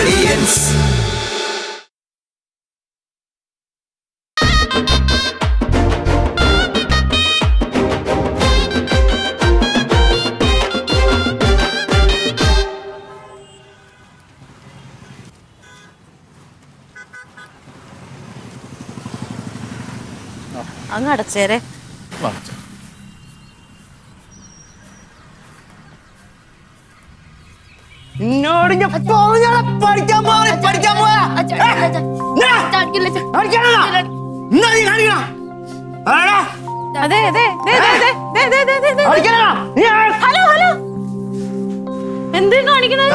Audience. അങ്ങ് അടച്ചേരെ. അതെ അതെ ഹലോ ഹലോ എന്ത് കാണിക്കണേ?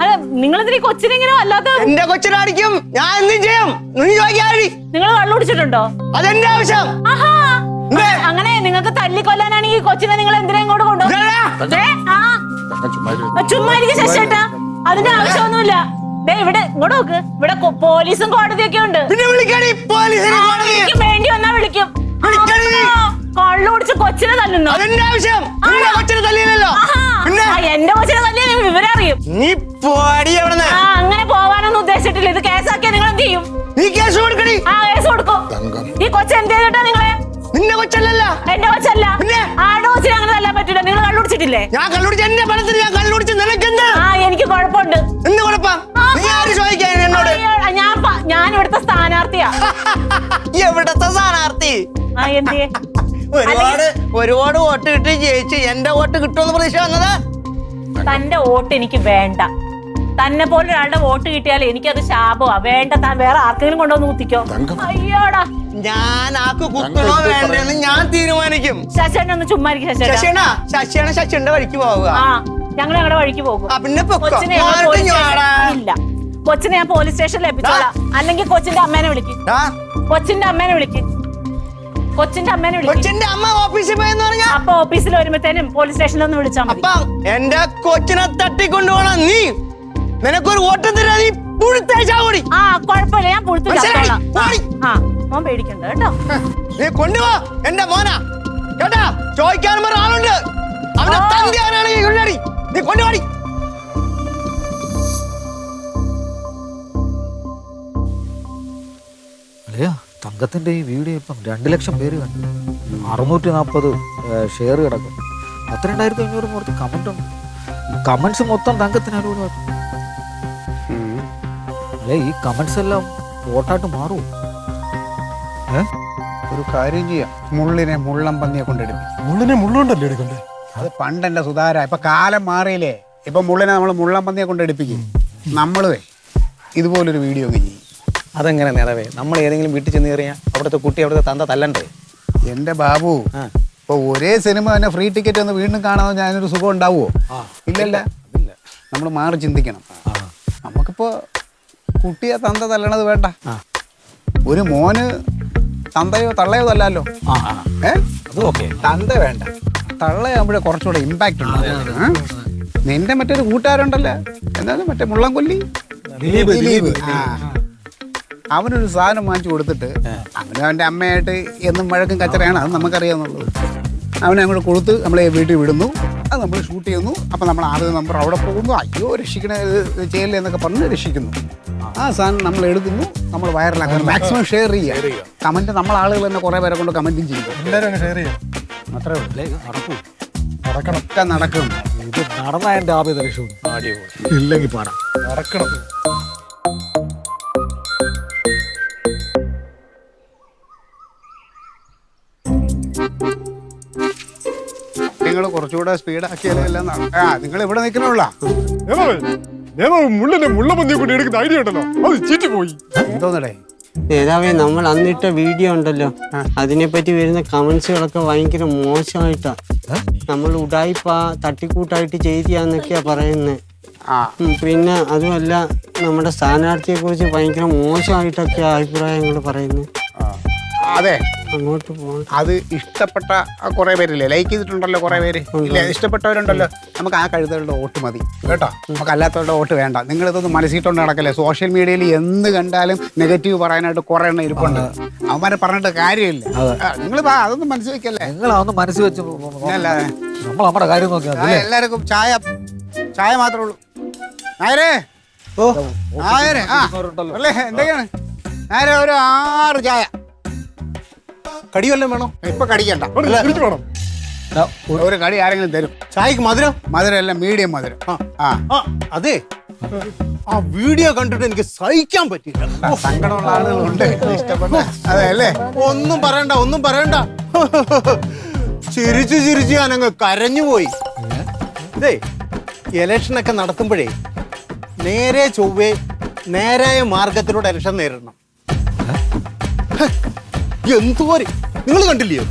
അല്ല നിങ്ങളെന്തിനാ കൊച്ചിനെങ്ങനെ അല്ലാത്ത? എന്റെ കൊച്ചിനെ അടിക്കും ഞാൻ, എന്തും ചെയ്യും. നിങ്ങൾ കള്ളുടിച്ചിട്ടുണ്ടോ? അതെന്റെ ആവശ്യം. ആഹാ അങ്ങനെ നിങ്ങൾക്ക് തല്ലിക്കൊല്ലാനാണെങ്കിൽ കൊച്ചിനെ നിങ്ങൾ എന്തിനാ ഇങ്ങോട്ട് കൊണ്ടുപോകും? ചുമ്മാരിക്കും ശശിയേട്ടാ, അതിന്റെ ആവശ്യമൊന്നുമില്ല. ഇവിടെ ഇങ്ങോട്ട് നോക്ക്, ഇവിടെ പോലീസും കോടതിയൊക്കെ ഉണ്ട്. വേണ്ടി വന്നാ വിളിക്കും. കള്ളുടിച്ച് കൊച്ചിനെ തല്ലുന്നു. അതെന്റെ ആവശ്യം. എന്റെ കൊച്ചിനെ തല്ലിയല്ലോ. എന്റെ കൊച്ചിനെ തല്ലിയ വിവരം അറിയും. നീ അങ്ങനെ പോവാനൊന്നും ഉദ്ദേശിച്ചിട്ടില്ല. ഇത് കേസാക്കിയാ നിങ്ങൾ എന്ത് ചെയ്യും? നീ കേസ് കൊടുക്കണി. കേസ് കൊടുക്കും. ഈ കൊച്ചു എന്ത് ചെയ്തിട്ടാ നിങ്ങളെ? നിന്റെ കൊച്ചല്ല. എന്റെ കൊച്ചല്ല. ആരുടെ കൊച്ചിനെ അങ്ങനെ തല്ലാൻ പറ്റില്ല. നിങ്ങൾ കള്ളുടിച്ചിട്ടില്ലേ? ഞാൻ കള്ളുടിച്ച് എന്റെ പണത്തിന് ഞാൻ കള്ളുടിച്ച് നിനക്കെന്താ? എനിക്ക് കുഴപ്പമുണ്ട്. എന്ത് കുഴപ്പം? നീ ആര് ചോദിക്കാൻ എന്നോട്? ഞാൻ ഇവിടുത്തെ സ്ഥാനാർത്ഥിയാ. എവിടത്തെ സ്ഥാനാർത്ഥി? ഒരുപാട് വോട്ട് കിട്ടി ജയിച്ച് എന്റെ വോട്ട് കിട്ടുമെന്ന് പ്രതീക്ഷ വന്നത്. തന്റെ വോട്ട് എനിക്ക് വേണ്ട. തന്നെ പോലെ ഒരാളുടെ വോട്ട് കിട്ടിയാൽ എനിക്കത് ശാപമാ. വേണ്ട, താൻ വേറെ ആർക്കെങ്കിലും കൊണ്ടുവന്ന് കുത്തിക്കോ. അയ്യോടാ, ഞാൻ ആക്ക് കുത്തണോ വേണ്ടെന്ന് ഞാൻ തീരുമാനിക്കും. ശശിയേട്ടൻ ഒന്ന് ചുമ്മാ ശശിയുടെ വഴിക്ക് പോവുക. ഞങ്ങൾ ഞങ്ങളുടെ വഴിക്ക് പോകും. ഇല്ല, കൊച്ചിനെ ഞാൻ പോലീസ് സ്റ്റേഷനിൽ ഏൽപ്പിച്ചോളാം. അല്ലെങ്കിൽ കൊച്ചിന്റെ അമ്മേനെ വിളിക്കും. കൊച്ചിന്റെ അമ്മേനെ വിളിക്കും. കൊച്ചിന്റെ അമ്മ ഓഫീസിൽ പോയെന്ന് പറഞ്ഞാ അപ്പൊ ഓഫീസിൽ വരുമ്പത്തേനും പോലീസ് സ്റ്റേഷനിൽ ഒന്ന് വിളിച്ചാൽ മതി. എന്റെ കൊച്ചിനെ തട്ടിക്കൊണ്ടുപോകണം. നീ നിനക്കൊരു വോട്ട് തരാ. നീ പുഴുത്തേച്ചാടി. കുഴപ്പമില്ല, ഞാൻ പുഴുത്തോളാം. മോൻ പേടിക്കണ്ട കേട്ടോ. നീ കൊണ്ടുപോ എന്റെ മോനാ കേട്ടാ. ചോദിക്കാൻ വേറെ ആളുണ്ട്. അവനെ തന്തിയാനാണെങ്കിൽ നീ കൊണ്ടുപോടി. തങ്കത്തിന്റെ ഈ വീഡിയോ ഇപ്പം 2 ലക്ഷം പേര് കണ്ടു. 640 ഷെയർ കിടക്കും. 12,500 പുറത്ത് കമന്റ് ഉണ്ട്. ഈ കമന്റ്സ് മൊത്തം തങ്കത്തിനോട് അല്ലേ? ഈ കമന്റ്സ് എല്ലാം വോട്ടായിട്ട് മാറും. ഒരു കാര്യം ചെയ്യാം, മുള്ളിനെ മുള്ളം പന്നിയെ കൊണ്ടെടുപ്പിക്കും. മുള്ളിനെ മുള്ളുകൊണ്ടല്ലേ എടുക്കണ്ടേ? അത് പണ്ടെന്റെ സുധാര. ഇപ്പൊ കാലം മാറിയില്ലേ. ഇപ്പൊ മുള്ളിനെ നമ്മൾ മുള്ളം പന്നിയെ കൊണ്ടെടുപ്പിക്കും. നമ്മളുവേ ഇതുപോലൊരു വീഡിയോ ഒക്കെ ചെയ്യും. അതെങ്ങനെ നിറവേ? നമ്മൾ ഏതെങ്കിലും വീട്ടിൽ ചെന്ന് കയറിയാൽ അവിടുത്തെ കുട്ടി അവിടുത്തെ തന്ത തല്ലണ്ടേ? എന്റെ ബാബു, ഇപ്പൊ ഒരേ സിനിമ തന്നെ ഫ്രീ ടിക്കറ്റ് ഒന്ന് വീണ്ടും കാണാൻ ഞാനൊരു സുഖം ഉണ്ടാവുമോ? ഇല്ലല്ല. നമ്മൾ മാറി ചിന്തിക്കണം. നമുക്കിപ്പോ കുട്ടിയെ തന്ത തല്ലണത് വേണ്ട. ഒരു മോന് തന്തയോ തള്ളയോ തല്ലല്ലോ. തന്ത വേണ്ട, തള്ളയാകുമ്പോഴേ കുറച്ചുകൂടെ ഇമ്പാക്ട് ഉണ്ട്. നിന്റെ മറ്റൊരു കൂട്ടുകാരുണ്ടല്ലോ, എന്തായാലും മറ്റേ മുള്ളംകൊല്ലി അവനൊരു സാധനം വാങ്ങിച്ചു കൊടുത്തിട്ട് അവനും അവൻ്റെ അമ്മയായിട്ട് എന്നും വഴക്കും കച്ചറയാണ്. അത് നമുക്കറിയാവുന്നുള്ളത്. അവനെ അങ്ങോട്ട് കൊടുത്ത് നമ്മളെ വീട്ടിൽ വിടുന്നു. അത് നമ്മൾ ഷൂട്ട് ചെയ്യുന്നു. അപ്പം നമ്മൾ ആദ്യം നമ്പർ അവിടെ പോകുന്നു. അയ്യോ രക്ഷിക്കണേ, ചെയ്യല്ലേ എന്നൊക്കെ പറഞ്ഞ് രക്ഷിക്കുന്നു. ആ സാധനം നമ്മൾ എടുക്കുന്നു, നമ്മൾ വൈറലാക്കുന്നു. മാക്സിമം ഷെയർ ചെയ്യുക. കമൻറ്റ് നമ്മൾ ആളുകൾ തന്നെ കുറേ പേരെ കൊണ്ട് കമൻറ്റും ചെയ്യും. എല്ലാവരും ഷെയർ ചെയ്യാം. അത്രേ ഉള്ളൂ. നടക്കണം. ഒക്കെ നടക്കും. ഇത് നടന്നതിന്റെ ആഭ്യത രക്ഷ ഇല്ലെങ്കിൽ പാടാം. നടക്കണം. നിങ്ങൾ കുറച്ചുകൂടെ സ്പീഡാക്കിയാലും എല്ലാം നിങ്ങൾ ഇവിടെ നിൽക്കണുള്ള മുള്ളിനെ മുള്ളപന്തിയെ കൊണ്ട് എടുക്കുന്ന ഐഡിയ ഉണ്ടല്ലോ, അത് ചീറ്റി പോയി. എന്തോന്നടേ നേതാവേ, നമ്മൾ അന്നിട്ട വീഡിയോ ഉണ്ടല്ലോ, അതിനെപ്പറ്റി വരുന്ന കമന്റ്സുകളൊക്കെ ഭയങ്കര മോശമായിട്ടാ. നമ്മൾ ഉടായിപ്പ തട്ടിക്കൂട്ടായിട്ട് ചെയ്തിയാന്നൊക്കെയാ പറയുന്നത്. പിന്നെ അതുമല്ല, നമ്മുടെ സ്ഥാനാർത്ഥിയെ കുറിച്ച് ഭയങ്കര മോശമായിട്ടൊക്കെയാ അഭിപ്രായങ്ങൾ പറയുന്നത്. അതെ, അങ്ങോട്ട് പോകണം. അത് ഇഷ്ടപ്പെട്ട കുറെ പേരില്ലേ, ലൈക്ക് ചെയ്തിട്ടുണ്ടല്ലോ കുറെ പേര് ഇല്ലേ, ഇഷ്ടപ്പെട്ടവരുണ്ടല്ലോ. നമുക്ക് ആ കഴുതകളുടെ വോട്ട് മതി കേട്ടോ, നമുക്ക് അല്ലാത്തവരുടെ വോട്ട് വേണ്ട. നിങ്ങളിതൊന്നും മനസ്സിട്ടുണ്ട് നടക്കല്ലേ. സോഷ്യൽ മീഡിയയിൽ എന്ത് കണ്ടാലും നെഗറ്റീവ് പറയാനായിട്ട് കുറെ എണ്ണം ഇരിപ്പുണ്ട്. അവന്മാരെ പറഞ്ഞിട്ട് കാര്യമില്ല. നിങ്ങൾ അതൊന്നും മനസ്സിൽ വെക്കല്ലേ. നിങ്ങളതൊന്നും മനസ്സിൽ വെച്ച് അല്ലാതെ നമ്മൾ നമ്മുടെ കാര്യം നോക്കിയാൽ എല്ലാവർക്കും ചായ മാത്രമേ ഉള്ളൂ. നേരെ ഓ ആരെ ആ അല്ലേ എന്തൊക്കെയാണ് നേരെ ഒരു 6 ചായ. കടി വല്ലതും വേണോ? ഇപ്പൊ കടിക്കണ്ട. എനിക്ക് വേണം. ഒരു കടി ആരെങ്കിലും തരും. ചായക്ക് മധുരം? മധുരം അല്ല, മീഡിയം മധുരം. ആ ആ അതെ, ആ വീഡിയോ കണ്ടിട്ട് എനിക്ക് സഹിക്കാൻ പറ്റില്ല. സങ്കടമുള്ള ആളുകളുണ്ട് ഇഷ്ടപ്പെട്ട. അതെ അല്ലേ? ഒന്നും പറയണ്ട, ഒന്നും പറയണ്ട. ചിരിച്ച് ചിരിച്ച് ഞാനങ്ങ് കരഞ്ഞുപോയി. ഇതേ ഇലക്ഷനൊക്കെ നടത്തുമ്പോഴേ നേരെ ചൊവ്വേ നേരായ മാർഗത്തിലൂടെ ഇലക്ഷൻ നേരിടണം. എന്തോരെ നിങ്ങൾ കണ്ടില്ലയോ?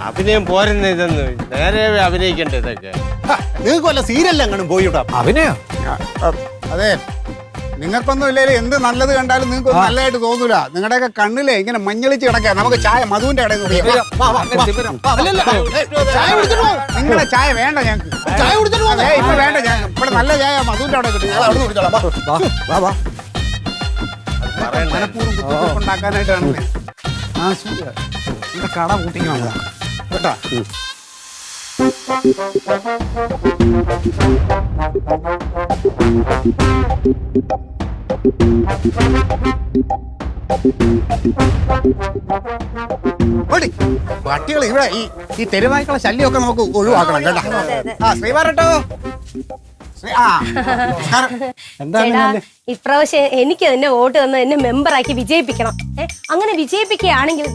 അഭിനയം പോരുന്ന ഇതൊന്നും നേരെ അഭിനയിക്കണ്ടേ ഇതൊക്കെ? നിങ്ങൾക്ക് വല്ല സീരിയലിൽ അങ്ങനെ പോയിട്ടാ അഭിനയോ? അതെ, നിങ്ങൾക്കൊന്നും ഇല്ലേലും എന്ത് നല്ലത് കണ്ടാലും നിങ്ങൾക്ക് നല്ലതായിട്ട് തോന്നൂല. നിങ്ങളുടെയൊക്കെ കണ്ണിലെ ഇങ്ങനെ മഞ്ഞളിച്ച് കിടക്കുക. നമുക്ക് ചായ മധുവിന്റെ കടയിൽ നിന്ന് കുടിക്കാം. നിങ്ങളുടെ ചായ വേണ്ട ഞങ്ങൾക്ക്. ചായ കുടിച്ചിട്ട് പോകാം. ഇപ്പൊ വേണ്ട, ഞാൻ ഇവിടെ നല്ല ചായ മധുവിന്റെ അവിടെ കിട്ടും. ഞങ്ങൾ അവിടെ കുടിച്ചോളാം. മനഃപൂർവ്വം കുത്തിക്കൊണ്ടാക്കാനായിട്ടാണ്. ആ സൂര്യ ഇവിടെ കട കൂട്ടിക്കണം കേട്ടാ. പട്ടികൾ ഇവിടെ ഈ തെരുവായ്ക്കള ശല്യമൊക്കെ നമുക്ക് ഒഴിവാക്കണം കേട്ടോ. ആ ശ്രീവാരട്ടോ. ചേട്ടാ, ഇപ്രാവശ്യം എനിക്ക് തന്നെ വോട്ട് തന്ന് എന്നെ മെമ്പറാക്കി വിജയിപ്പിക്കണം. അങ്ങനെ വിജയിപ്പിക്കുകയാണെങ്കിൽ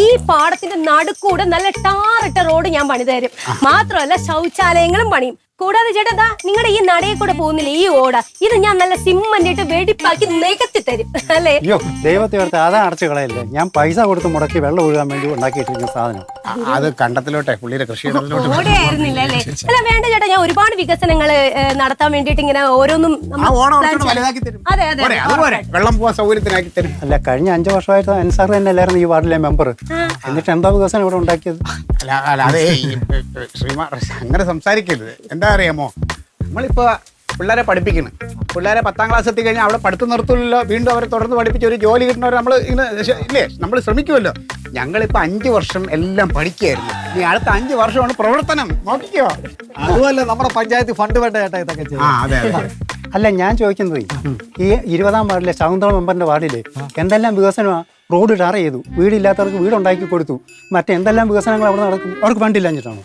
ഈ പാടത്തിന്റെ നടുക്കൂടെ നല്ല ടാറിട്ട റോഡ് ഞാൻ പണിത് തരും. മാത്രമല്ല ശൗചാലയങ്ങളും പണിയും. കൂടാതെ ചേട്ടാ, നിങ്ങളുടെ ഈ നടയിൽ കൂടെ പോകുന്നില്ല ഈ ഓട, ഇത് ഞാൻ നല്ല സിമ്മന്റ് ഇട്ട് വെടിപ്പാക്കി നികത്തി തരും അല്ലേ? അയ്യോ ദൈവത്തെ ഓർത്ത് അതാ അടച്ചു കളയില്ല. ഞാൻ പൈസ കൊടുത്ത് മുടക്കി വെള്ളം ഒഴുകാൻ വേണ്ടി ഉണ്ടാക്കിയിട്ടിരിക്കുന്ന സാധനം. അത് കണ്ടത്തിലോട്ടെ പുള്ളിയുടെ കൃഷിയിടത്തിലോട്ട് ഓടെയായിരുന്നില്ല അല്ലേ? അല്ല വേണ്ട ചേട്ടാ, ഞാൻ ഒരുപാട് വികസനങ്ങൾ നടത്താൻ വേണ്ടിട്ട് ഇങ്ങനെ ഓരോന്നും വലുതാക്കി തരും. അതെ അതെ അതുപോലെ വെള്ളം പോവാൻ സൗകര്യത്തിനാക്കി തരും. അല്ല കഴിഞ്ഞ 5 വർഷമായിട്ട് അൻസാർ തന്നെ അല്ലായിരുന്നു ഈ വാർഡിലെ മെമ്പർ. എന്നിട്ട് എന്താ വികസനം ഇവിടെ ഉണ്ടാക്കിയത്? അല്ല അതെ ശ്രീമാ അങ്ങനെ സംസാരിക്കരുത്. എന്താ അറിയാമോ, നമ്മളിപ്പോ പിള്ളേരെ പഠിപ്പിക്കണം. പിള്ളേരെ 10ാം ക്ലാസ് എത്തിക്കഴിഞ്ഞാൽ അവിടെ പഠിത്തം നിർത്തില്ലല്ലോ. വീണ്ടും അവരെ തുടർന്ന് പഠിപ്പിച്ച് ഒരു ജോലി കിട്ടുന്നവർ നമ്മൾ ഇങ്ങനെ ഇല്ലേ നമ്മൾ ശ്രമിക്കുമല്ലോ. ഞങ്ങളിപ്പോ 5 വർഷം എല്ലാം പഠിക്കുകയായിരുന്നു. ഇനി അടുത്ത 5 വർഷമാണ് പ്രവർത്തനം. നോക്കിക്കോ. അതുമല്ല നമ്മുടെ പഞ്ചായത്ത് ഫണ്ട് വേണ്ട ചേട്ടാ ഇതൊക്കെ ചെയ്യാൻ. അതെ അതെ. അല്ല ഞാൻ ചോദിക്കുന്നത് ഈ 20ാം വാർഡിലെ ശകുന്തള മെമ്പറിന്റെ വാർഡില് എന്തെല്ലാം വികസനമാണ്? റോഡ് ടാർ ചെയ്തു, വീടില്ലാത്തവർക്ക് വീടുണ്ടാക്കി കൊടുത്തു, മറ്റെന്തെല്ലാം വികസനങ്ങൾ അവിടെ നടക്കും. അവർക്ക് ഫണ്ടില്ല എന്നിട്ടാണോ?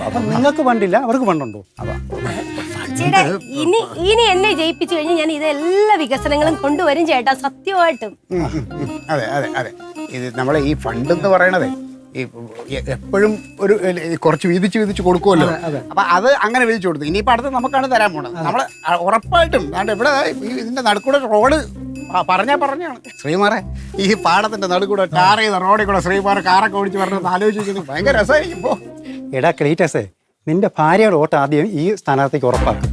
അപ്പൊ നിങ്ങൾക്ക് ഫണ്ടില്ല, അവർക്ക് ഫണ്ടുണ്ടോ? ചേട്ടാ, ഇനി എന്നെ ജയിപ്പിച്ചു കഴിഞ്ഞാൽ ഞാൻ ഇതെല്ലാ വികസനങ്ങളും കൊണ്ടുവരും ചേട്ടാ, സത്യമായിട്ടും. അതെ അതെ അതെ. ഇത് നമ്മളെ ഈ ഫണ്ട് എന്ന് പറയണത് ഈ എപ്പോഴും ഒരു കുറച്ച് വീതിച്ച് കൊടുക്കുമല്ലോ. അപ്പൊ അത് അങ്ങനെ വീതിച്ചു കൊടുത്തു. ഇനിയിപ്പോ അടുത്ത് നമുക്കാണ് തരാൻ പോണത്. നമ്മള് ഉറപ്പായിട്ടും ഇവിടെ ഇതിന്റെ നടുക്കൂടെ റോഡ് പറഞ്ഞാണ് ശ്രീമാറെ. ഈ പാടത്തിന്റെ നടുക്കൂടെ ടാർ ചെയ്ത റോഡിൽ കൂടെ ശ്രീമാറെ കാറൊക്കെ ഓടിച്ച് പറഞ്ഞത് ആലോചിക്കുന്നത് ഭയങ്കര രസമായിരിക്കും. ഇപ്പോ എടാ ക്ലീറ്റസേ, നിന്റെ ഭാര്യയുടെ വോട്ട് ആദ്യം ഈ സ്ഥാനാർത്ഥിക്ക് ഉറപ്പാക്കും.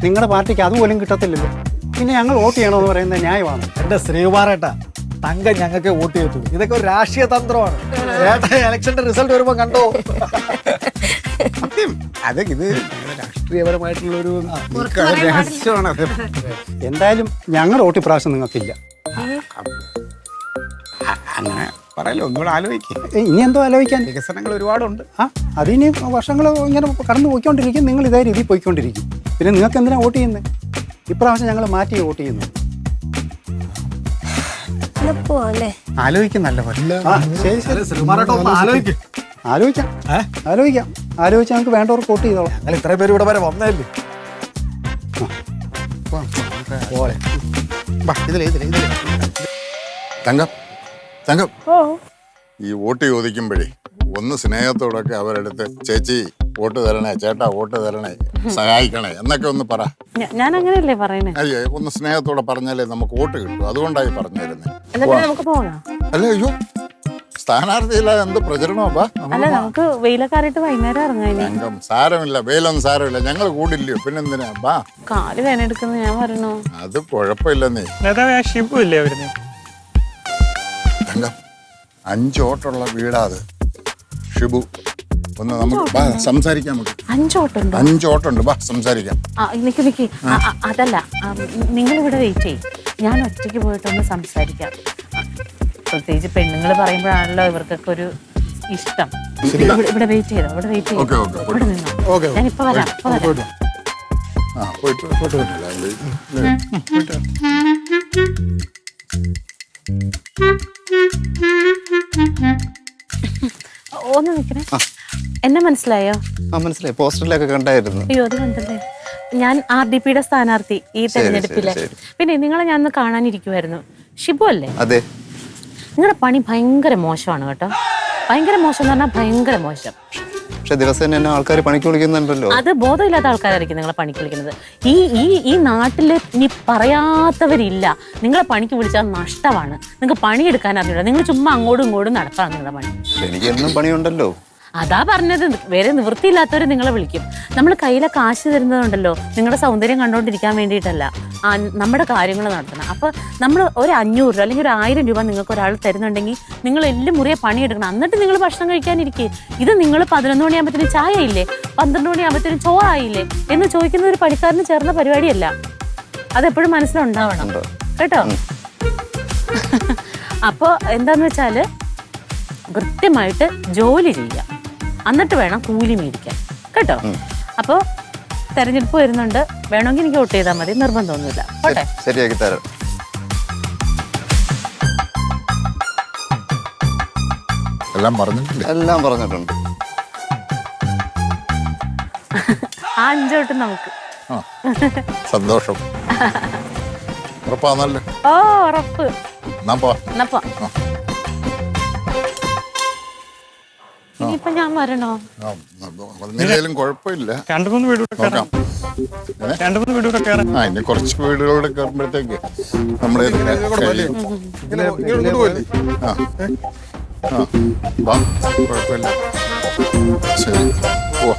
നിങ്ങളുടെ പാർട്ടിക്ക് അതുപോലും കിട്ടത്തില്ലല്ലോ. പിന്നെ ഞങ്ങൾ വോട്ട് ചെയ്യണമെന്ന് പറയുന്നത് ന്യായമാണ്. എന്റെ ശ്രീകുമാരേട്ടാ, തങ്കം ഞങ്ങൾക്ക് വോട്ട് ചെയ്തു. ഇതൊക്കെ ഒരു രാഷ്ട്രീയ തന്ത്രമാണ്. ഇലക്ഷന്റെ റിസൾട്ട് വരുമ്പോ കണ്ടോ? അത് ഇത് രാഷ്ട്രീയപരമായിട്ടുള്ള ഒരു രഹസ്യമാണ്. അത് എന്തായാലും ഞങ്ങളുടെ വോട്ട് ഇപ്രാവശ്യം നിങ്ങൾക്കില്ല. അങ്ങനെ പറയല്ലോ, ഒന്നുകൂടെ ആലോചിക്കും. ഇനി എന്തോ ആലോചിക്കാൻ? വികസനങ്ങൾ ഒരുപാടുണ്ട്. അതിന് വർഷങ്ങൾ ഇങ്ങനെ കടന്നു പോയിക്കൊണ്ടിരിക്കും. നിങ്ങൾ ഇതേ രീതിയിൽ പോയിക്കൊണ്ടിരിക്കും. പിന്നെ നിങ്ങൾക്ക് എന്തിനാണ് വോട്ട് ചെയ്യുന്നത്? ഇപ്രാവശ്യം ഞങ്ങൾ മാറ്റി വോട്ട് ചെയ്യുന്നു. ആലോചിക്കും നല്ല പോലെ. ശരി ശരി ശ്രീകുമാരേട്ടാ ഒന്ന് ആലോചിക്കും. ആലോചിക്കാം നമുക്ക് വേണ്ടവർക്ക് വോട്ട് ചെയ്തോളാം. ഞങ്ങൾ ഇത്രയും പേര് ഇവിടെ വരെ വന്നതല്ലേ. തങ്കം ഈ വോട്ട് ചോദിക്കുമ്പോഴേ ഒന്ന് സ്നേഹത്തോടൊക്കെ അവരെടുത്ത് ചേച്ചി വോട്ട് തരണേ, ചേട്ടാ വോട്ട് തരണേ, സഹായിക്കണേ എന്നൊക്കെ ഒന്ന് പറ. ഞാൻ അങ്ങനെയല്ലേ പറയണേ? അയ്യോ ഒന്ന് സ്നേഹത്തോടെ പറഞ്ഞാലേ നമുക്ക് വോട്ട് കിട്ടും. അതുകൊണ്ടായി പറഞ്ഞു തരുന്നേ. നമുക്ക് പോകാം. അല്ല അയ്യോ സ്ഥാനാർത്ഥിയില്ല എന്ത് പ്രചരണമാ? അല്ല നമുക്ക് വെയിലക്കാരായിട്ട് വൈകുന്നേരം ഇറങ്ങാൻ. തങ്കം സാരമില്ല, വെയിലൊന്നും സാരമില്ല, ഞങ്ങൾ കൂടില്ലയോ പിന്നെന്തിനാ. ബാ കാല് വേനെടുക്കുന്ന ഞാൻ വരണോ? അത് കുഴപ്പമില്ലെന്നേ. ഷിബു ഇല്ലേ വരുന്നേ? തങ്കം 5 ഓട്ടുള്ള വീടാ അത്. ഷിബു ഒന്ന് നമുക്ക് സംസാരിക്കാം. നമുക്ക് 5 ഓട്ടുണ്ട്, ബാ സംസാരിക്കാം. നിക്ക് അതല്ല, നിങ്ങൾ ഇവിടെ വെയിറ്റ് ചെയ്യും, ഞാൻ ഒറ്റയ്ക്ക് പോയിട്ടൊന്ന് സംസാരിക്കാം. പ്രത്യേകിച്ച് പെണ്ണുങ്ങൾ പറയുമ്പോഴാണല്ലോ ഇവർക്കൊക്കെ ഒരു ഇഷ്ടം. ഇവിടെ വെയിറ്റ് ചെയ്തോ, ഇവിടെ വെയിറ്റ് ചെയ്തോ, ഇവിടെ നിന്നോ. ഞാൻ ഇപ്പൊ വരാം. ആ പോയിട്ട് ഒന്ന് നിൽക്കണേ. എന്നെ മനസ്സിലായോ? ആ മനസ്സിലായി, പോസ്റ്ററിലൊക്കെ കണ്ടായിരുന്നു. അയ്യോ അത് കണ്ടല്ലേ. ഞാൻ RDPയുടെ സ്ഥാനാർത്ഥി ഈ തെരഞ്ഞെടുപ്പില്. പിന്നെ നിങ്ങളെ ഞാൻ ഒന്ന് കാണാനിരിക്കുമായിരുന്നു. ഷിബു അല്ലേ? അതെ. നിങ്ങളുടെ പണി ഭയങ്കര മോശമാണ് കേട്ടോ. ഭയങ്കര മോശം എന്ന് പറഞ്ഞാൽ ഭയങ്കര മോശം. പക്ഷെ ദിവസം എന്നെ ആൾക്കാർ പണിക്ക് വിളിക്കുന്നുണ്ടല്ലോ. അത് ബോധമില്ലാത്ത ആൾക്കാരായിരിക്കും നിങ്ങളെ പണിക്ക് വിളിക്കുന്നത്. ഈ നാട്ടില് ഇനി പറയാത്തവരില്ല. നിങ്ങളെ പണിക്ക് വിളിച്ചാൽ നഷ്ടമാണ്. നിങ്ങൾക്ക് പണിയെടുക്കാൻ അറിഞ്ഞില്ല. നിങ്ങൾ ചുമ്മാ അങ്ങോട്ടും ഇങ്ങോട്ടും നടത്താണ് നിങ്ങളുടെ പണി. എനിക്ക് എന്നും പണിയുണ്ടല്ലോ. അതാ പറഞ്ഞത്, വേറെ നിവൃത്തിയില്ലാത്തവർ നിങ്ങളെ വിളിക്കും. നമ്മൾ കയ്യിലെ കാശ് തരുന്നതുണ്ടല്ലോ നിങ്ങളുടെ സൗന്ദര്യം കണ്ടുകൊണ്ടിരിക്കാൻ വേണ്ടിയിട്ടല്ല, നമ്മുടെ കാര്യങ്ങൾ നടത്തണം. അപ്പോൾ നമ്മൾ ഒരു 500 രൂപ അല്ലെങ്കിൽ ഒരു 1000 രൂപ നിങ്ങൾക്ക് ഒരാൾ തരുന്നുണ്ടെങ്കിൽ നിങ്ങൾ എല്ലാം മുറിയെ പണിയെടുക്കണം. എന്നിട്ട് നിങ്ങൾ ഭക്ഷണം കഴിക്കാനിരിക്കുക. ഇത് നിങ്ങൾ 11 മണിയാകുമ്പോഴത്തേനും ചായ ഇല്ലേ, 12 മണിയാകുമ്പോഴത്തേനും ചോറായില്ലേ എന്ന് ചോദിക്കുന്ന ഒരു പണിക്കാരന് ചേർന്ന പരിപാടിയല്ല. അതെപ്പോഴും മനസ്സിലുണ്ടാവണം കേട്ടോ. അപ്പോൾ എന്താന്ന് വെച്ചാൽ കൃത്യമായിട്ട് ജോലി ചെയ്യാം, എന്നിട്ട് വേണം കൂലി മേടിക്കാൻ കേട്ടോ. അപ്പോൾ തെരഞ്ഞെടുപ്പ് വരുന്നുണ്ട്, വേണമെങ്കിൽ എനിക്ക് വോട്ട് ചെയ്താൽ മതി, നിർബന്ധമൊന്നുമില്ല. ഓട്ടെ, ശരിയാക്കി തരാം. എല്ലാം പറഞ്ഞിട്ടില്ല? എല്ലാം പറഞ്ഞിട്ടുണ്ട്. ആ 5 വോട്ട് നമുക്ക്. സന്തോഷം. ഉറപ്പാന്നല്ലോ? ഓ ഉറപ്പ്. എന്നപ്പോ ഇനിയിപ്പോ ഞാൻ വരണോ? വന്നില്ലേലും കുഴപ്പമില്ല. 2-3 വീട് നോക്കാം. 2-3 വീട് കയറാൻ. ആ ഇനി കുറച്ച് വീടുകളോട് കയറുമ്പോഴത്തേക്ക് നമ്മളെ കുഴപ്പമില്ല. ശരി പോവാ.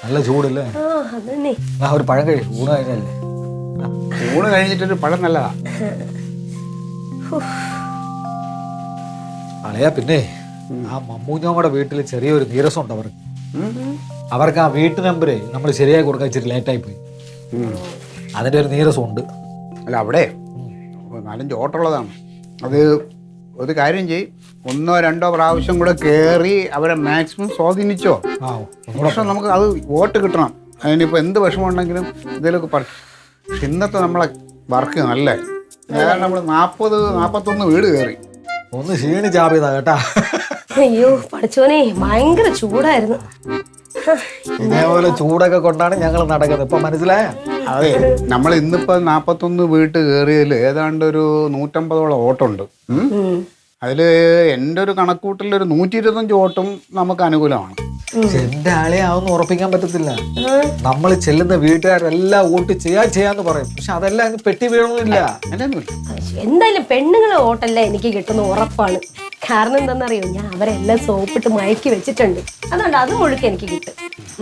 നല്ല ചൂടല്ലേ? ഒരു പഴം കഴിയും. ഊണ് കഴിഞ്ഞല്ലേ? ഊണ് കഴിഞ്ഞിട്ടൊരു പഴം നല്ലതാ. അളയാ പിന്നെ ആ മമ്മൂഞ്ഞോമ്മയുടെ വീട്ടിൽ ചെറിയൊരു നീരസം ഉണ്ട് അവർക്ക്. അവർക്ക് ആ വീട്ടു നമ്പര് നമ്മൾ ശരിയായി കൊടുക്കാൻ ഇച്ചിരി ലേറ്റായി പോയി. അതിൻ്റെ ഒരു നീരസം ഉണ്ട്. അല്ല അവിടെ 4-5 ഓട്ടമുള്ളതാണ്. അത് ഒരു കാര്യം ചെയ്യും, 1-2 പ്രാവശ്യം കൂടെ കയറി അവരെ മാക്സിമം സ്വാധീനിച്ചോ. പക്ഷെ നമുക്ക് അത് വോട്ട് കിട്ടണം. അതിനിപ്പോൾ എന്ത് വിഷമമുണ്ടെങ്കിലും ഇതിലൊക്കെ പറയും. പക്ഷെ ഇന്നത്തെ നമ്മളെ വർക്ക് നല്ല നമ്മൾ 40-41 വീട് കയറി. ഒന്ന് ക്ഷീണിച്ചാപിയതാ കേട്ടാ. അയ്യോ പഠിച്ചോനെ, ഭയങ്കര ചൂടായിരുന്നു. ഇതേപോലെ ചൂടൊക്കെ കൊണ്ടാണ് ഞങ്ങൾ നടക്കുന്നത്. ഇപ്പൊ മനസ്സിലായ? അതെ, നമ്മൾ ഇന്നിപ്പോൾ 41 വീട്ട് കയറിയതിൽ ഏതാണ്ട് ഒരു 150ഓളം ഓട്ടമുണ്ട്. അതില് എൻ്റെ ഒരു കണക്കൂട്ടിൽ ഒരു 125 വോട്ടും നമുക്ക് അനുകൂലമാണ്. എന്റെ ആളെ ആവുന്ന ഉറപ്പിക്കാൻ പറ്റത്തില്ല. നമ്മൾ ചെല്ലുന്ന വീട്ടുകാരെല്ലാം വോട്ട് ചെയ്യാന്ന് പറയും, പക്ഷെ അതെല്ലാം അങ്ങ് പെട്ടി വീഴണമെന്നില്ല. എന്തായാലും പെണ്ണുങ്ങളെ വോട്ടല്ല എനിക്ക് കിട്ടുന്ന ഉറപ്പാണ്. കാരണം എന്താണെന്നറിയോ, ഞാൻ അവരെല്ലാം സോപ്പിട്ട് മയക്കി വെച്ചിട്ടുണ്ട്. അതുകൊണ്ട് അത് മുഴുക്കെ എനിക്ക് കിട്ടും.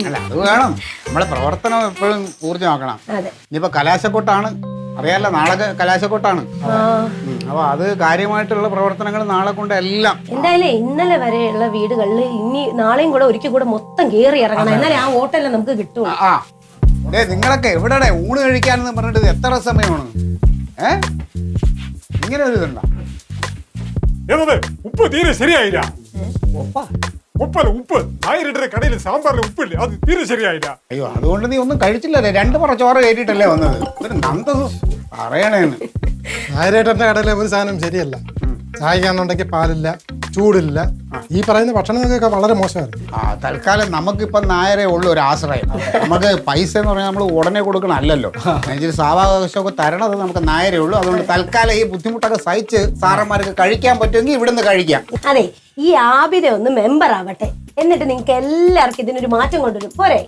അല്ല, അത് വേണം. നമ്മളെ പ്രവർത്തനം എപ്പോഴും ഊർജ്ജമാക്കണം. അതെ. ഇനിയിപ്പോ കലാശക്കൊട്ടാണ്, അറിയാലോ, നാളെ കലാശക്കൊട്ടാണ്. അപ്പൊ അത് കാര്യമായിട്ടുള്ള പ്രവർത്തനങ്ങൾ നാളെ കൊണ്ട് എല്ലാം. എന്തായാലും ഇന്നലെ വരെയുള്ള വീടുകളിൽ ഇനി നാളെയും കൂടെ ഒരിക്കൽ കൂടെ മൊത്തം കേറി ഇറങ്ങണം, എന്നാലേ ആ വോട്ടെല്ലാം നമുക്ക് കിട്ടും. നിങ്ങളൊക്കെ എവിടെ ഊണ് കഴിക്കാനെന്ന് പറഞ്ഞിട്ട് എത്ര സമയമാണ്? ഇങ്ങനെ ഒരു ഇതുണ്ടോ? ഉപ്പ് തീരെ ശരിയായില്ല. ഉപ്പ് 1000 കടയിൽ സാമ്പാറിൽ ഉപ്പില്ലേ, അത് തീരെ ശരിയായില്ല. അയ്യോ, അതുകൊണ്ട് നീ ഒന്നും കഴിച്ചില്ലല്ലേ? 2 പറ ചോറ് കയറ്റിട്ടല്ലേ വന്നത്? ഒരു നന്ദ പറയണേന്ന്. നായരേട്ടന്റെ കടയിലെ ഒരു സാധനം ശരിയല്ല. ചായക്കാന്നുണ്ടെങ്കിൽ പാലില്ല, ചൂടില്ല. ഈ പറയുന്ന ഭക്ഷണങ്ങളൊക്കെ വളരെ മോശമായിരുന്നു. തൽക്കാലം നമുക്കിപ്പം നായരേ ഉള്ളു ഒരു ആശ്രയം. നമുക്ക് പൈസ എന്ന് പറഞ്ഞാൽ നമ്മൾ ഉടനെ കൊടുക്കണം അല്ലല്ലോ. സാവകാശമൊക്കെ തരണത് നമുക്ക് നായരേ ഉള്ളൂ. അതുകൊണ്ട് തൽക്കാലം ഈ ബുദ്ധിമുട്ടൊക്കെ സഹിച്ച് സാറന്മാർക്ക് കഴിക്കാൻ പറ്റുമെങ്കിൽ ഇവിടുന്ന് കഴിക്കാം. അതെ, ഈ ആബിദ ഒന്ന് മെമ്പർ ആവട്ടെ, എന്നിട്ട് നിങ്ങൾക്ക് എല്ലാവർക്കും ഇതിനൊരു മാറ്റം കൊണ്ടുവരും. പോരെ?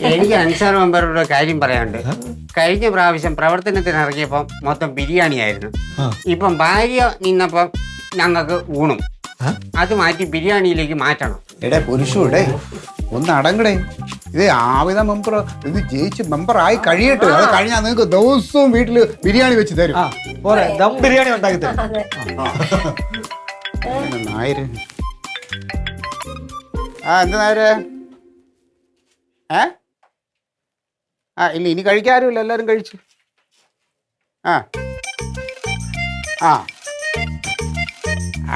എനിക്ക് അൻസാർ മെമ്പറുടെ കാര്യം പറയാനുണ്ട്. കഴിഞ്ഞ പ്രാവശ്യം പ്രവർത്തനത്തിന് ഇറങ്ങിയപ്പം മൊത്തം ബിരിയാണി ആയിരുന്നു. ഇപ്പം ഭാര്യ നിന്നപ്പം ഞങ്ങൾക്ക് ഊണും. അത് മാറ്റി ബിരിയാണിയിലേക്ക് മാറ്റണം. എടേ പുരുഷൂടെ ഒന്ന് അടങ്ങടേ. ഇത് ആവിധ മെമ്പർ ഇത് ജയിച്ച് മെമ്പർ ആയി കഴിയട്ടെ. അത് കഴിഞ്ഞാൽ നിങ്ങൾക്ക് ദിവസവും വീട്ടില് ബിരിയാണി വെച്ച് തരും. ദം ബിരിയാണി ഉണ്ടാക്കി തരും. നായര് എന്താ നായര്? ഇല്ല, ഇനി കഴിക്കാറുമില്ല, എല്ലാരും കഴിച്ചു.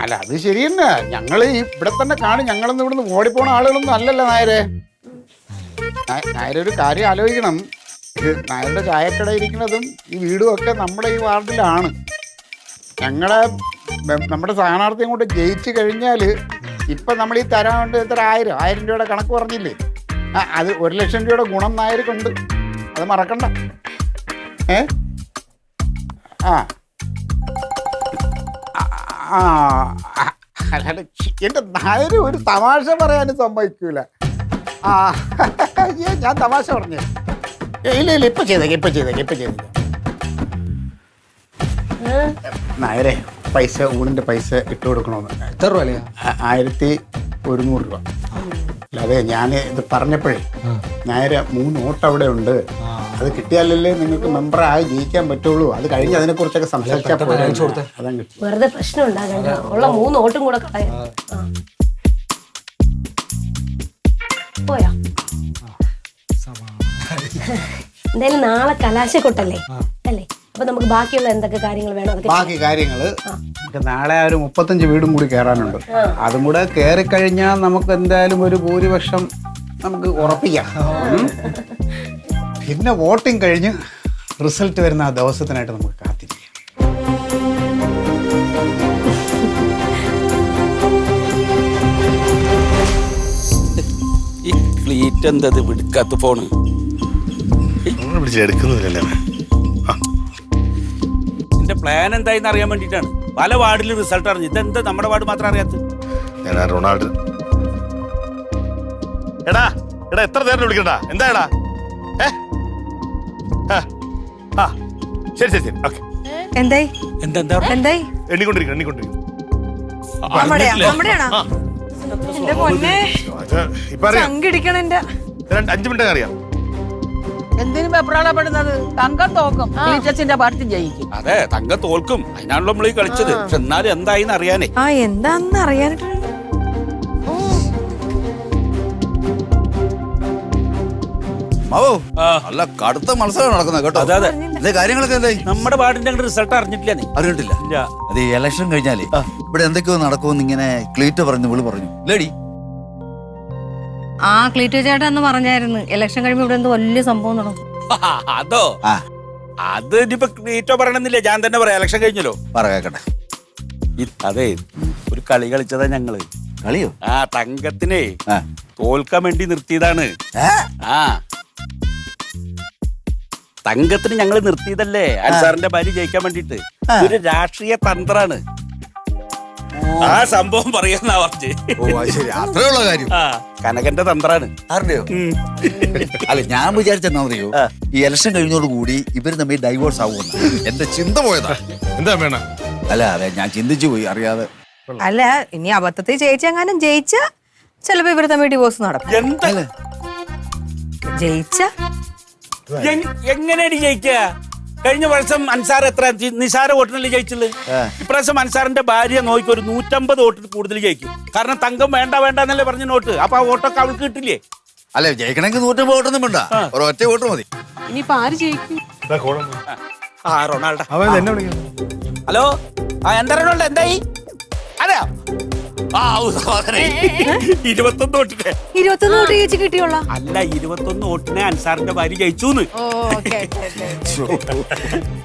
അല്ല, അത് ശരി തന്നെ. ഞങ്ങള് ഇവിടെ തന്നെ കാണും. ഞങ്ങളൊന്നും ഇവിടുന്ന് ഓടിപ്പോണ ആളുകളൊന്നും അല്ലല്ലോ നായരെ. നായരൊരു കാര്യം ആലോചിക്കണം. ഇത് നായരുടെ ചായക്കട ഇരിക്കുന്നതും ഈ വീടും ഒക്കെ നമ്മുടെ ഈ വാർഡിലാണ്. നമ്മുടെ സ്ഥാനാർത്ഥിയും കൊണ്ട് ജയിച്ചു കഴിഞ്ഞാൽ ഇപ്പം നമ്മൾ ഈ തരാൻ വേണ്ടി എത്ര 1000 രൂപയുടെ കണക്ക് പറഞ്ഞില്ലേ, അത് 1 ലക്ഷം രൂപയുടെ ഗുണം നായർക്കുണ്ട്. അത് മറക്കണ്ട. അല്ലാണ്ട് എൻ്റെ നായര് ഒരു തമാശ പറയാനും സമ്മതിക്കൂല. ഞാൻ തമാശ പറഞ്ഞു. ഇല്ല ഇപ്പൊ ചെയ്തേക്കാം. നായരെ പൈസ, ഊണിന്റെ പൈസ ഇട്ട് കൊടുക്കണമെന്ന്. എത്ര രൂപ? 1100 രൂപ. അല്ലാതെ ഞാൻ ഇത് പറഞ്ഞപ്പോഴേ നായരെ 3 വോട്ട് അവിടെ ഉണ്ട്. അത് കിട്ടിയാലല്ലേ നിങ്ങൾക്ക് മെമ്പറായി ജയിക്കാൻ പറ്റുള്ളൂ. അത് കഴിഞ്ഞ് അതിനെ കുറിച്ചൊക്കെ സംസാരിച്ചാൽ അതാണ് കിട്ടും. വെറുതെ പ്രശ്നം ഉണ്ടാകണ്ട. ഉള്ള 3 വോട്ടും കൂടെ കളയാം. പോയാ എന്തായാലും നാളെ കലാശക്കൊട്ടല്ലേ അല്ലേ? അപ്പൊ നമുക്ക് ബാക്കിയുള്ള എന്തൊക്കെ കാര്യങ്ങൾ വേണം? ബാക്കി കാര്യങ്ങള് നാളെ ഒരു 35 വീടും കൂടി കയറാനുണ്ട്. അതും കൂടെ കയറിക്കഴിഞ്ഞാൽ നമുക്ക് എന്തായാലും ഒരു ഭൂരിപക്ഷം നമുക്ക് ഉറപ്പിക്കാം. പിന്നെ വോട്ടിംഗ് കഴിഞ്ഞ് റിസൾട്ട് വരുന്ന ആ ദിവസത്തിനായിട്ട് നമുക്ക് കാത്തിരിക്കാം. ഈ ഫ്ലീറ്റ് എന്തത് വിളിക്കാത്ത ഫോണ് എടുക്കുന്നില്ലല്ലേ? എന്റെ പ്ലാൻ എന്തായെന്ന് അറിയാൻ വേണ്ടിട്ടാണ്. പല വാർഡിലും റിസൾട്ട് അറിഞ്ഞു. ഇതെന്താ നമ്മുടെ വാർഡ് മാത്രം അറിയാത്തത്? ഞാൻ റൊണാൾഡ്. എടാ എത്ര നേരം വിളിക്കണ്ട? എന്താ ശരി ഓക്കെ. എന്തായി എണ്ണിക്കൊണ്ടിരിക്കും. ഇപ്പൊ അറിയാം. 5 മിനിറ്റ് അറിയാം. എന്തിനും വെപ്രാളപ്പെടുന്നത്? തങ്കം തോക്കും, ടീച്ചേഴ്സിന്റെ പാർട്ടി ജയിക്കും. അതെ, തങ്കം തോൽക്കും. അതിനാണല്ലോ നമ്മൾ ഈ കളിച്ചത്. പക്ഷെ എന്നാലും എന്തായിന്ന് അറിയാനേ. എന്താന്ന് അറിയാനായിട്ട് അല്ല, കടുത്ത മത്സരം നടക്കുന്നത് കേട്ടോ. അതെ, കാര്യങ്ങളൊക്കെ എന്തായി? നമ്മുടെ വാർഡിന്റെ റിസൾട്ട് അറിഞ്ഞിട്ടില്ല. നീ അറിഞ്ഞിട്ടില്ല? അത് ഇലക്ഷൻ കഴിഞ്ഞാലേ ഇവിടെ എന്തൊക്കെയോ നടക്കുമെന്ന് ഇങ്ങനെ ക്ലീറ്റ് പറഞ്ഞു ലേഡി. ക്ലീറ്റോ ചേട്ടാ എന്ന് പറഞ്ഞായിരുന്നു. ഇലക്ഷൻ കഴിയുമ്പോ ഇവിടെ എന്തോ വലിയ സംഭവം നടക്കും. അതോ? അത് ഇനിയിപ്പോ ക്ലീറ്റോ പറയണമെന്നില്ല, ഞാൻ തന്നെ പറയാം. ഇലക്ഷൻ കഴിഞ്ഞല്ലോ. പറയട്ടെ. അതെ, ഒരു കളി കളിച്ചതാ ഞങ്ങള്. കളിയോ? തങ്കത്തിനെ തോൽക്കാൻ വേണ്ടി നിർത്തിയതാണ്. തങ്കത്തിന് ഞങ്ങൾ നിർത്തിയതല്ലേ അൻസാറിന്റെ ഭാര്യ ജയിക്കാൻ വേണ്ടിട്ട്. ഒരു രാഷ്ട്രീയ തന്ത്രാണ്. ആ സംഭവം പറയാന്നാ പറഞ്ഞേ. ഓ അത് ശരി, അത്രേ ഉള്ള കാര്യം. ആ കനകന്റെ തന്ത്രാണ്. അറിയോ? അല്ല ഞാൻ വിചാരിച്ചെന്നാ അറിയോ, ഈ ഇലക്ഷൻ കഴിഞ്ഞോട് കൂടി ഇവര് തമ്മിൽ ഡൈവോഴ്സ് ആവുമെന്ന് എന്റെ ചിന്ത പോയതാ. എന്താ വേണം? അല്ല അതെ ഞാൻ ചിന്തിച്ചു പോയി അറിയാതെ. അല്ല ഇനി അബദ്ധത്തിൽ ജയിച്ചെങ്ങാനും ജയിച്ച ചിലപ്പോ ഇവര് തമ്മിൽ ഡിവോഴ്സ് നടക്കും. എന്താ ജയിച്ച എങ്ങനെയാണ് ജയിക്കുക? കഴിഞ്ഞ വർഷം അൻസാർ എത്ര നിസാര വോട്ടിനല്ലേ ജയിച്ചുള്ളു. ഇപ്രാവശ്യം അൻസാറിന്റെ ഭാര്യ നോക്കി ഒരു 150 വോട്ടിൽ കൂടുതൽ ജയിക്കും. കാരണം തങ്കം വേണ്ട വേണ്ട എന്നല്ലേ പറഞ്ഞ നോട്ട്. അപ്പൊ ആ വോട്ടൊക്കെ അവൾക്ക് കിട്ടില്ലേ? അല്ലെ ജയിക്കണമെങ്കിൽ 150 വോട്ടൊന്നും വേണ്ട, ഒരൊറ്റ വോട്ട് മതി. ഇനിയിപ്പോ ആര് ജയിക്കും? ആ റൊണാൾഡോ. അവൻ എന്നെ വിളിക്കുന്നു. ഹലോ, ആ എന്താ റൊണാൾഡോ എന്തായി? അതെയോ? ആ 21 വോട്ടിനെ 21 വോട്ട് ജയിച്ച് കിട്ടിയോളാം. അല്ല 21 വോട്ടിനെ അൻസാറിന്റെ ഭാര്യ ജയിച്ചു.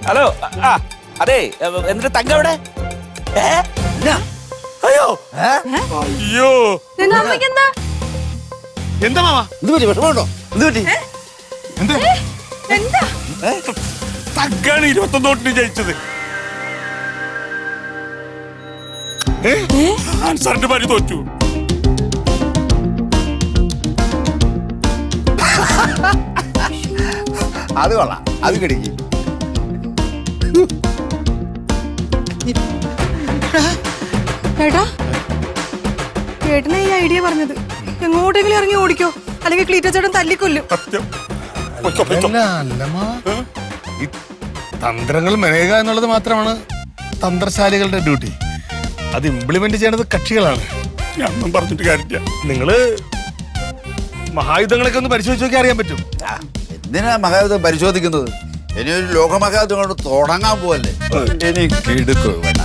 ഹലോ, ആ അതെ എന്നിട്ട് തങ്കം എവിടെ? അയ്യോ അയ്യോ അമ്മയ്ക്കെന്താ? എന്താ മാമാ? എന്ത് പറ്റി? വിഷമമുണ്ടോ? എന്ത് പറ്റി? എന്താ തങ്കാണ് 21 വോട്ടിന് ജയിച്ചത്. അൻസാറിന്റെ ഭാര്യ തോറ്റു. അത് കൊള്ളാം, അത് കിടക്കി. ചേട്ടാ, ചേട്ടനാ ഈ ഐഡിയ പറഞ്ഞത്. എങ്ങോട്ടെങ്കിലും ഇറങ്ങി ഓടിക്കോ, അല്ലെങ്കിൽ ക്ലീറ്റ ചേട്ടൻ തല്ലിക്കൊല്ലും. ഈ തന്ത്രങ്ങൾ മെനയുക എന്നുള്ളത് മാത്രമാണ് തന്ത്രശാലികളുടെ ഡ്യൂട്ടി. അത് ഇംപ്ലിമെന്റ് ചെയ്യേണ്ടത് കക്ഷികളാണ്. ഞാനൊന്നും പറഞ്ഞിട്ട് കാര്യമില്ല. നിങ്ങള് മഹായുധങ്ങളൊക്കെ ഒന്ന് പരിശോധിച്ച് നോക്കി അറിയാൻ പറ്റും. എന്തിനാ മഹായുദ്ധം പരിശോധിക്കുന്നത്? ഇനി ഒരു ലോകമഹായുദ്ധം കൊണ്ട് തുടങ്ങാൻ പോവല്ലേ? എനിക്ക് എടുക്കുക വേണ്ട.